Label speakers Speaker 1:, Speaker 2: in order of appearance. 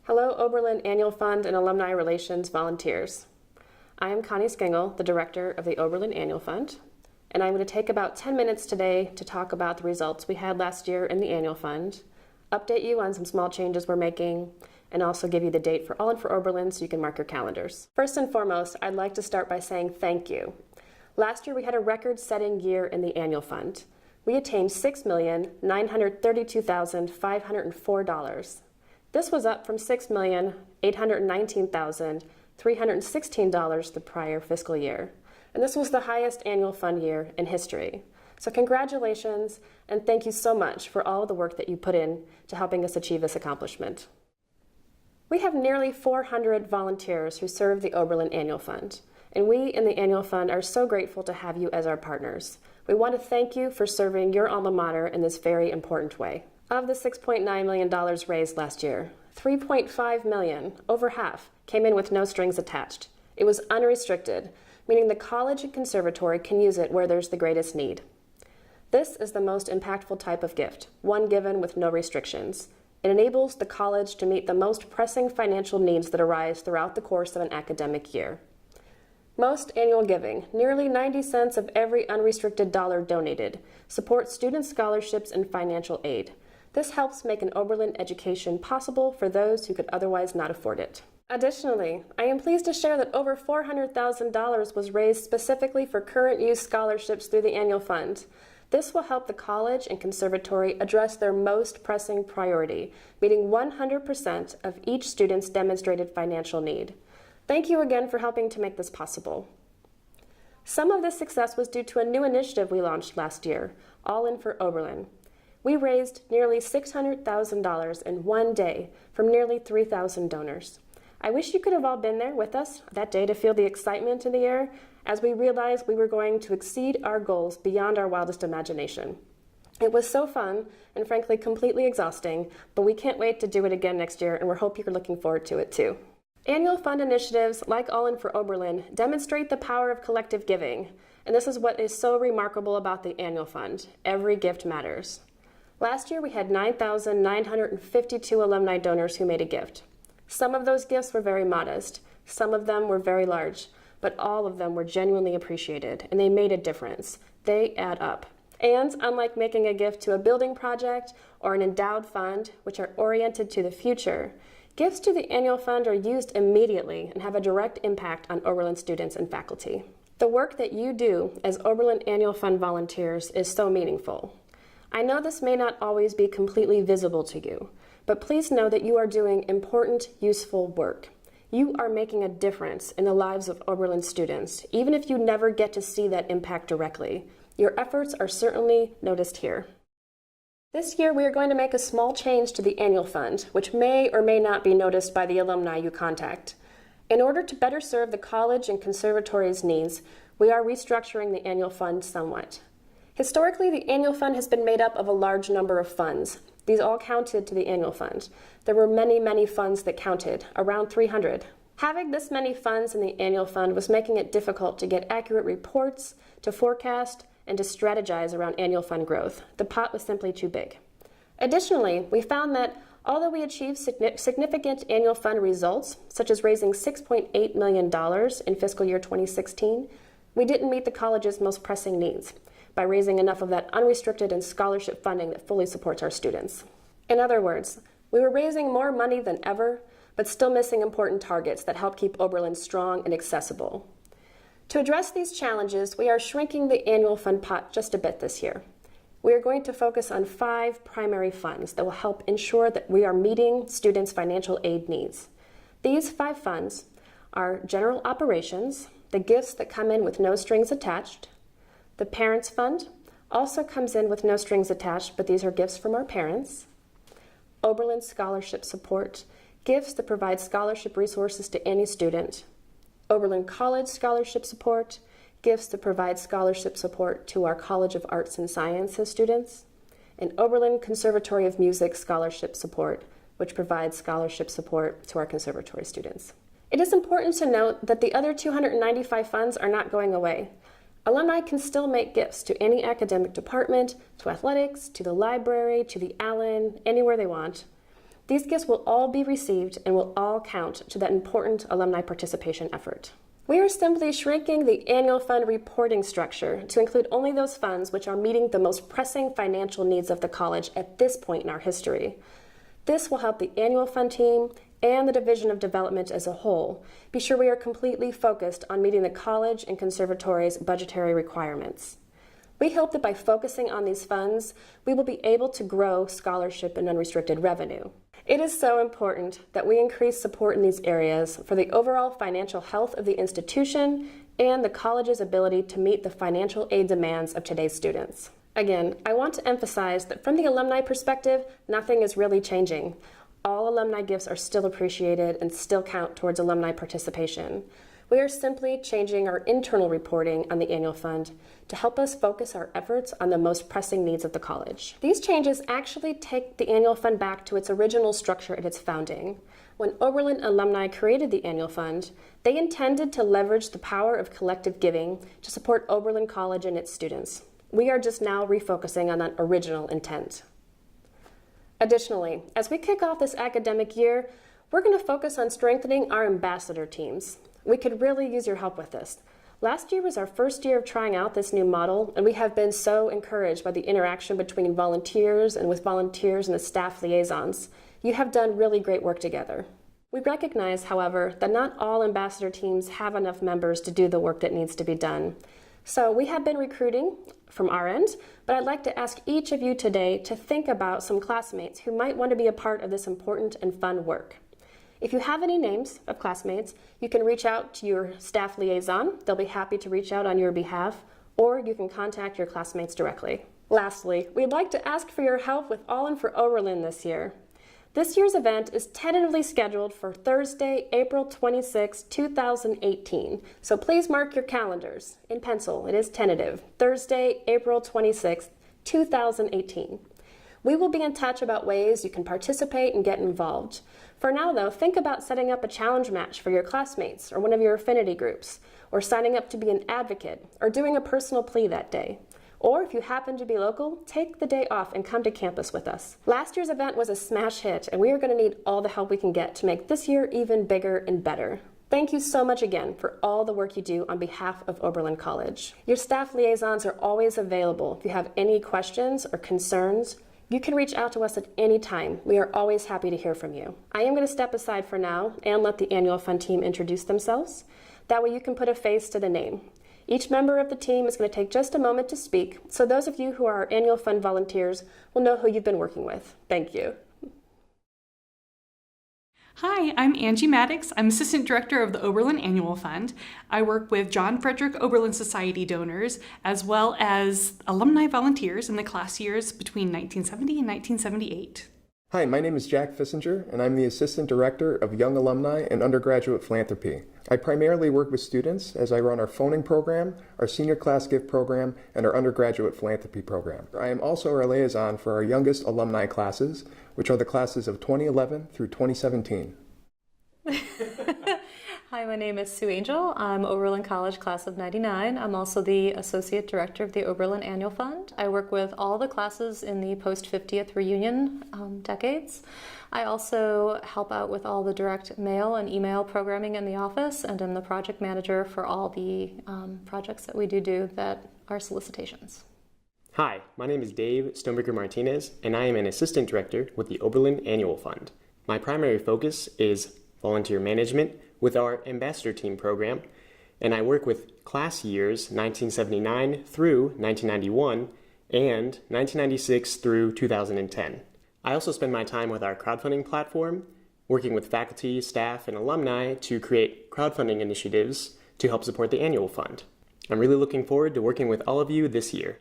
Speaker 1: Hello, Oberlin Annual Fund and Alumni Relations volunteers. I am Connie Skingel, the director of the Oberlin Annual Fund, and I'm going to take about 10 minutes today to talk about the results we had last year in the Annual Fund, update you on some small changes we're making, and also give you the date for All In for Oberlin so you can mark your calendars. First and foremost, I'd like to start by saying thank you. Last year we had a record-setting year in the Annual Fund. We attained $6,932,504. This was up from $6,819,316 the prior fiscal year, and this was the highest annual fund year in history. So congratulations, and thank you so much for all of the work that you put in to helping us achieve this accomplishment. We have nearly 400 volunteers who serve the Oberlin Annual Fund, and we in the Annual Fund are so grateful to have you as our partners. We want to thank you for serving your alma mater in this very important way. Of the $6.9 million raised last year, $3.5 million, over half, came in with no strings attached. It was unrestricted, meaning the college and conservatory can use it where there's the greatest need. This is the most impactful type of gift, one given with no restrictions. It enables the college to meet the most pressing financial needs that arise throughout the course of an academic year. Most annual giving, nearly 90 cents of every unrestricted dollar donated, supports student scholarships and financial aid. This helps make an Oberlin education possible for those who could otherwise not afford it. Additionally, I am pleased to share that over $400,000 was raised specifically for current use scholarships through the Annual Fund. This will help the college and conservatory address their most pressing priority, meeting 100% of each student's demonstrated financial need. Thank you again for helping to make this possible. Some of this success was due to a new initiative we launched last year, All In for Oberlin. We raised nearly $600,000 in one day from nearly 3,000 donors. I wish you could have all been there with us that day to feel the excitement in the air as we realized we were going to exceed our goals beyond our wildest imagination. It was so fun and frankly completely exhausting, but we can't wait to do it again next year, and we hope you're looking forward to it too. Annual fund initiatives like All In for Oberlin demonstrate the power of collective giving, and this is what is so remarkable about the Annual Fund. Every gift matters. Last year we had 9,952 alumni donors who made a gift. Some of those gifts were very modest, some of them were very large, but all of them were genuinely appreciated, and they made a difference. They add up. And unlike making a gift to a building project or an endowed fund, which are oriented to the future, gifts to the Annual Fund are used immediately and have a direct impact on Oberlin students and faculty. The work that you do as Oberlin Annual Fund volunteers is so meaningful. I know this may not always be completely visible to you, but please know that you are doing important, useful work. You are making a difference in the lives of Oberlin students, even if you never get to see that impact directly. Your efforts are certainly noticed here. This year we are going to make a small change to the Annual Fund, which may or may not be noticed by the alumni you contact. In order to better serve the college and conservatory's needs, we are restructuring the Annual Fund somewhat. Historically, the Annual Fund has been made up of a large number of funds. These all counted to the Annual Fund. There were many, many funds that counted, around 300. Having this many funds in the Annual Fund was making it difficult to get accurate reports, to forecast, and to strategize around Annual Fund growth. The pot was simply too big. Additionally, we found that although we achieved significant Annual Fund results, such as raising $6.8 million in fiscal year 2016, we didn't meet the college's most pressing needs by raising enough of that unrestricted and scholarship funding that fully supports our students. In other words, we were raising more money than ever, but still missing important targets that help keep Oberlin strong and accessible. To address these challenges, we are shrinking the Annual Fund pot just a bit this year. We are going to focus on 5 primary funds that will help ensure that we are meeting students' financial aid needs. These 5 funds are General Operations, the gifts that come in with no strings attached. The Parents Fund also comes in with no strings attached, but these are gifts from our parents. Oberlin Scholarship Support, gifts that provide scholarship resources to any student. Oberlin College Scholarship Support, gifts that provide scholarship support to our College of Arts and Sciences students. And Oberlin Conservatory of Music Scholarship Support, which provides scholarship support to our conservatory students. It is important to note that the other 295 funds are not going away. Alumni can still make gifts to any academic department, to athletics, to the library, to the Allen, anywhere they want. These gifts will all be received and will all count to that important alumni participation effort. We are simply shrinking the annual fund reporting structure to include only those funds which are meeting the most pressing financial needs of the college at this point in our history. This will help the annual fund team and the Division of Development as a whole be sure we are completely focused on meeting the college and conservatory's budgetary requirements. We hope that by focusing on these funds, we will be able to grow scholarship and unrestricted revenue. It is so important that we increase support in these areas for the overall financial health of the institution and the college's ability to meet the financial aid demands of today's students. Again, I want to emphasize that from the alumni perspective, nothing is really changing. All alumni gifts are still appreciated and still count towards alumni participation. We are simply changing our internal reporting on the annual fund to help us focus our efforts on the most pressing needs of the college. These changes actually take the annual fund back to its original structure at its founding. When Oberlin alumni created the annual fund, they intended to leverage the power of collective giving to support Oberlin College and its students. We are just now refocusing on that original intent. Additionally, as we kick off this academic year, we're going to focus on strengthening our ambassador teams. We could really use your help with this. Last year was our first year of trying out this new model, and we have been so encouraged by the interaction between volunteers and with volunteers and the staff liaisons. You have done really great work together. We recognize, however, that not all ambassador teams have enough members to do the work that needs to be done. So we have been recruiting from our end, but I'd like to ask each of you today to think about some classmates who might want to be a part of this important and fun work. If you have any names of classmates, you can reach out to your staff liaison. They'll be happy to reach out on your behalf, or you can contact your classmates directly. Lastly, we'd like to ask for your help with All In for Overland this year. This year's event is tentatively scheduled for Thursday, April 26, 2018. So please mark your calendars in pencil. It is tentative. Thursday, April 26, 2018. We will be in touch about ways you can participate and get involved. For now, though, think about setting up a challenge match for your classmates or one of your affinity groups, or signing up to be an advocate, or doing a personal plea that day. Or if you happen to be local, take the day off and come to campus with us. Last year's event was a smash hit, and we are going to need all the help we can get to make this year even bigger and better. Thank you so much again for all the work you do on behalf of Oberlin College. Your staff liaisons are always available if you have any questions or concerns. You can reach out to us at any time. We are always happy to hear from you. I am going to step aside for now and let the annual fund team introduce themselves. That way you can put a face to the name. Each member of the team is going to take just a moment to speak, so those of you who are our annual fund volunteers will know who you've been working with. Thank you.
Speaker 2: Hi, I'm Angie Mattox. I'm Assistant Director of the Oberlin Annual Fund. I work with John Frederick Oberlin Society donors, as well as alumni volunteers in the class years between 1970 and 1978.
Speaker 3: Hi, my name is Jack Fissinger, and I'm the Assistant Director of Young Alumni and Undergraduate Philanthropy. I primarily work with students as I run our phoning program, our senior class gift program, and our undergraduate philanthropy program. I am also our liaison for our youngest alumni classes, which are the classes of 2011 through 2017.
Speaker 4: Hi, my name is Sue Angell. I'm Oberlin College Class of 99. I'm also the Associate Director of the Oberlin Annual Fund. I work with all the classes in the post-50th reunion decades. I also help out with all the direct mail and email programming in the office, and I'm the project manager for all the projects that we do that are solicitations.
Speaker 5: Hi, my name is Dave Stonebraker-Martinez, and I am an Assistant Director with the Oberlin Annual Fund. My primary focus is volunteer management with our Ambassador Team program, and I work with class years 1979 through 1991 and 1996 through 2010. I also spend my time with our crowdfunding platform, working with faculty, staff, and alumni to create crowdfunding initiatives to help support the annual fund. I'm really looking forward to working with all of you this year.